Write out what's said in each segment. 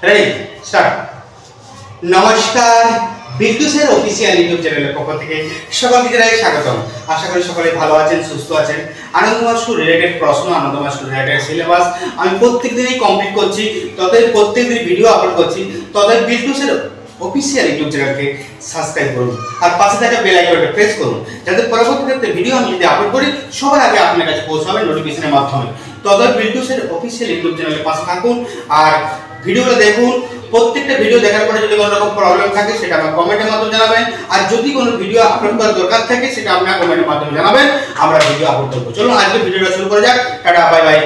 Ready start. নমস্কার, বিদ্যুৎ official YouTube চ্যানেলের পক্ষ থেকে সকলকে জানাই স্বাগতম। আশা করি সকলে ভালো আছেন, সুস্থ আছেন। আনন্দ মাস্টার রিলেটেড প্রশ্ন, আনন্দ মাস্টার রিলেটেড সিলেবাস আমি প্রত্যেক দিনই কমপ্লিট করছি, ততই প্রত্যেক দিন ভিডিও আপলোড করছি। ততই বিদ্যুৎ অফিসিয়াল ইউটিউব চ্যানেলকে সাবস্ক্রাইব করুন আর পাশে থাকা বেল আইকনটা প্রেস করুন, যাতে পরবর্তীতে ভিডিও আমি যদি আপলোড করি সবার আগে আপনার কাছে পৌঁছাবে নোটিফিকেশনের মাধ্যমে। ততই বিদ্যুৎ অফিসিয়াল ইউটিউব চ্যানেলের পাশে থাকুন আর ভিডিওটা দেখুন। প্রত্যেকটা ভিডিও দেখার পরে যদি কোনো রকম প্রবলেম থাকে সেটা আমার কমেন্টের মাধ্যমে জানাবেন, আর যদি কোনো ভিডিও আপলোড করার দরকার থাকে সেটা আপনার কমেন্টের মাধ্যমে জানাবেন, আমরা ভিডিও আপলোড করবো। চলুন আজকে ভিডিওটা শুরু করা যাক। Tata, bye bye.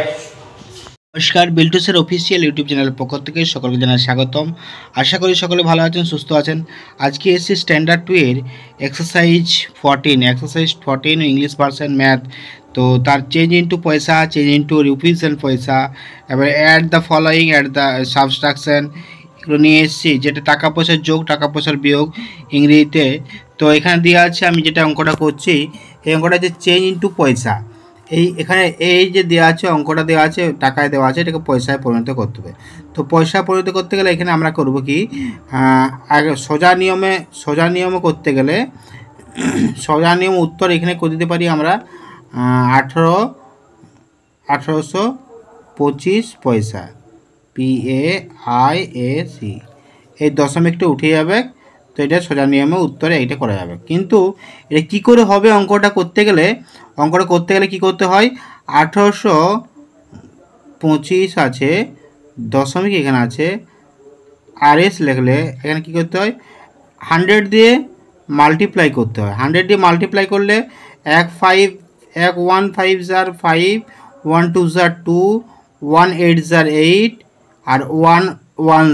নমস্কার, বিল্টুসের অফিসিয়াল ইউটিউব চ্যানেলের পক্ষ থেকে সকলকে জানাই স্বাগতম। আশা করি সকলে ভালো আছেন, সুস্থ আছেন। আজকে এসেছি স্ট্যান্ডার্ড 2 এর এক্সারসাইজ 14 ইংলিশ ভার্সন ম্যাথ। তো তার চেঞ্জ ইন্টু পয়সা, চেঞ্জ ইন্টু রুপিস অ্যান্ড পয়সা, এবার add the following, add the subtraction, এগুলো নিয়ে এসেছি। যেটা টাকা পয়সার যোগ, টাকা পয়সার বিয়োগ ইংরেজিতে। তো এখানে দেওয়া আছে, আমি যেটা অঙ্কটা করছি এই অঙ্কটা হচ্ছে চেঞ্জ ইন্টু পয়সা। এখানে এই যে দেওয়া আছে, অঙ্কটা দেওয়া আছে, টাকায় দেওয়া আছে, এটাকে পয়সায় পরিণত করতে হবে। তো পয়সায় পরিণত করতে গেলে এখানে আমরা করব কি, আগে সোজা নিয়মে করতে গেলে সোজা নিয়ম উত্তর এখানে করে দিতে পারি আমরা 1825 পয়সা, PAISE। এই দশমিকটা উঠে যাবে, তো এটা সোজা নিয়মে উত্তরে এইটা করা যাবে। কিন্তু এটা কী করে হবে, অঙ্কটা করতে গেলে কী করতে হয়, 1825 আছে, দশমিক এখানে আছে, RS লিখলে এখানে কী করতে হয়, 100 দিয়ে মাল্টিপ্লাই করতে হয়। 100 দিয়ে মাল্টিপ্লাই করলে 1 1 5 5, 1 2 2, 1 8 8 আর 1 1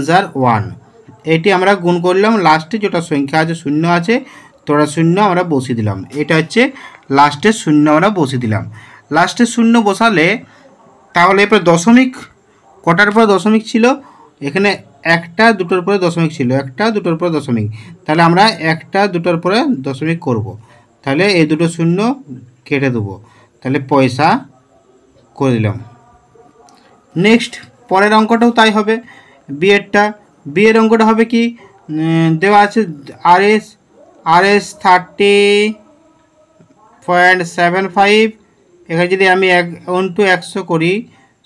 1। এটি আমরা গুণ করলাম, লাস্টে যেটা সংখ্যা আছে শূন্য আছে, তোরা শূন্য আমরা বসিয়ে দিলাম। এটা হচ্ছে লাস্টের শূন্য আমরা বসিয়ে দিলাম। লাস্টে শূন্য বসালে তাহলে এরপরে দশমিক, কটার পরে দশমিক ছিল, এখানে একটা দুটোর পরে দশমিক ছিল, একটা দুটোর পরে দশমিক, তাহলে আমরা একটা দুটোর পরে দশমিক করব। তাহলে এই দুটো শূন্য কেটে দেবো, তাহলে পয়সা করে দিলাম। নেক্সট পরের অঙ্কটাও তাই হবে। বিয়ের অঙ্কটা হবে কি, দেওয়া আছে RS 30.75। এখানে যদি আমি 1/100 করি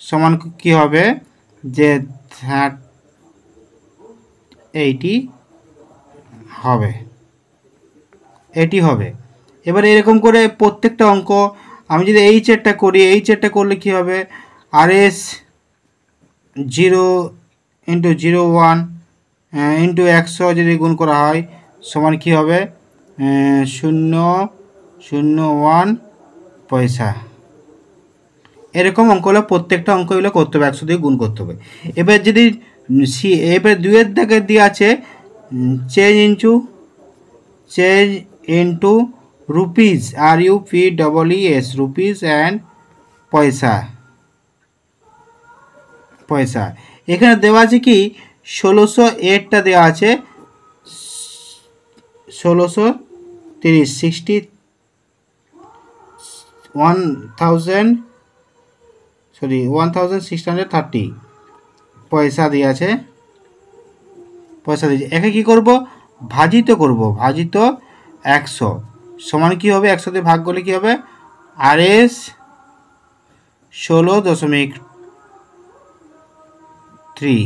সমান কি হবে, যে 80 হবে, এটি হবে। এবার এরকম করে প্রত্যেকটা অঙ্ক আমি যদি এই চেটটা করি, এই চেটটা করলে কি হবে, RS 0 × 0.1 × 100 যদি গুণ করা হয় সমান কি হবে, 0.01 পয়সা। এরকম অঙ্কগুলো প্রত্যেকটা অঙ্কগুলো করতে হবে, 100 দিয়ে গুণ করতে হবে। এবার যদি এবার 2-এর দাগে দিয়ে আছে change into rupees, RUPEES, rupees and পয়সা। এখানে দেওয়া আছে কি 1608টা দেওয়া আছে, 1630, 1630 পয়সা দিয়ে আছে, একে কী করব, ভাজিত 100 সমান কী হবে, 100 দিয়ে ভাগ করলে কী হবে, RS 16.3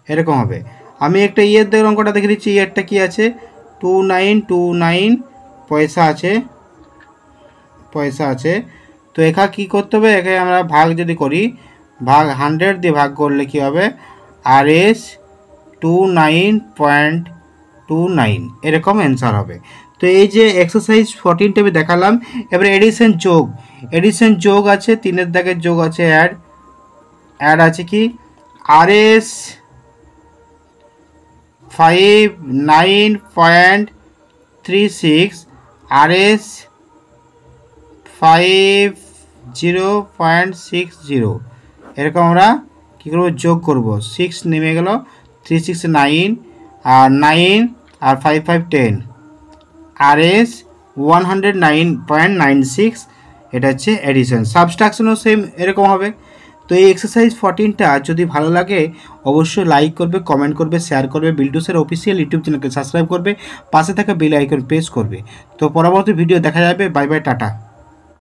এরকম হবে। আমি একটা ইয়ের অঙ্কটা দেখে দিচ্ছি। ইয়েরটা কি আছে, 2929 পয়সা আছে। তো এখানে কী করতে হবে, এখানে আমরা ভাগ যদি করি, 100 দিয়ে ভাগ করলে কি হবে, RS 29.29 এরকম অ্যান্সার হবে। তো এই যে এক্সারসাইজ 14টা আমি দেখালাম। এবারে এডিশন যোগ আছে, 3-এর দাগের যোগ আছে, অ্যাড আছে কি, RS 59.36, RS 50.60 এরকম আমরা কী করবো, যোগ করব। 6 নেমে গেল, 3 6 9 আর 9 আর 5 5 10, RS 109.96। এটা হচ্ছে এডিশন। সাবস্ট্রাকশনও সেম এরকম হবে। তো এই এক্সারসাইজ 14টা যদি ভালো লাগে অবশ্যই লাইক করবে, কমেন্ট করবে, শেয়ার করবে, বিল্টু স্যার অফিসিয়াল ইউটিউব চ্যানেলকে সাবস্ক্রাইব করবে, পাশে থাকা বেল আইকন প্রেস করবে। তো পরবর্তী ভিডিও দেখা যাবে। Bye bye, tata.